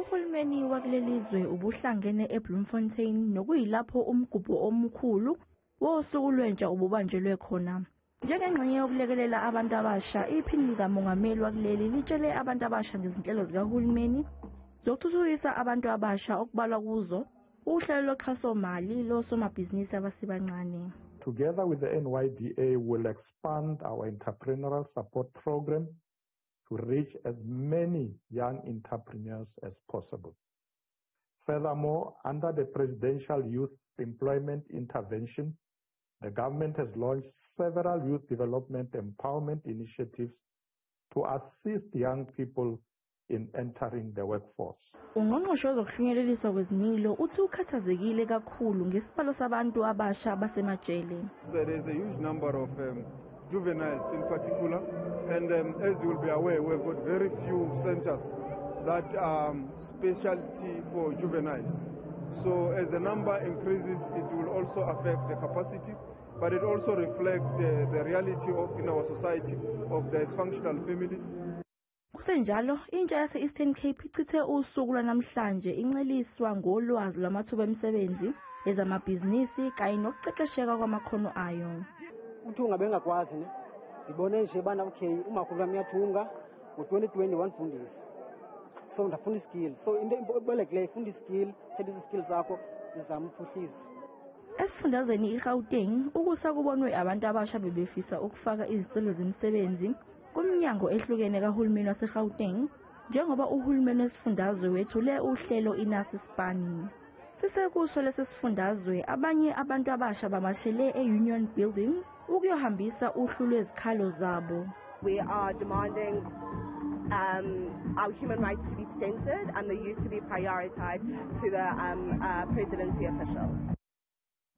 Uhulumeni wakulelizwe ubuhlangene eBloemfontein nokuyilapho umgubho omkhulu wosuku lwentsha ububanjelwe khona. Njengengxenye yokulekelela abantu abasha, iphini likamongameli wakuleli litshele abantu abasha ngezinhlelo zikahulumeni zokuthuthukisa abantu abasha okubalwa kuzo uhlelo loxhasomali losomabhizinisi abasibancane. Together with the NYDA, we'll expand our entrepreneurial support program to reach as many young entrepreneurs as possible. Furthermore, under the Presidential Youth Employment Intervention, the government has launched several youth development empowerment initiatives to assist young people in entering the workforce. Ungqongqoshe wezokufinyeleliswa kwezimilo uthi ukhathazekile kakhulu ngesibalo sabantu abasha abasemajele. So there is a huge number of juveniles in particular, and as you will be aware, we've got very few centers that are specialty for juveniles. So as the number increases, it will also affect the capacity, but it also reflects the reality of in our society of dysfunctional families. Kusenjalo, intsha yase-Eastern Cape ichithe usuku lwanamhlanje inceliswa ngolwazi lwamathuba emisebenzi, ezamabhizinisi kanye nokuqeqesheka kwamakhono ayo. Uthunga bengakwazi ne ndibone nje bana okay umakhulu wami uyathunga ngo-2020 wanifundisa. So ndafunda skill. So into ebalekile ifunda skill, thatha skill zakho uzamuphuhlisa. Ezifundazweni iGauteng ukusa kubonwe abantu abasha bebefisa ukufaka izicelo zemisebenzi kumnyango ehlukene kahulumeni waseGauteng njengoba uhulumeni wesifundazwe wethule uhlelo inasi Spani. Sisekuso lesifundazwe abanye abantu abasha bamashele eUnion Buildings ukuyohambisa uhlu lwezikhalo zabo. We are demanding our human rights to be centered and the youth to be prioritized to the presidency officials.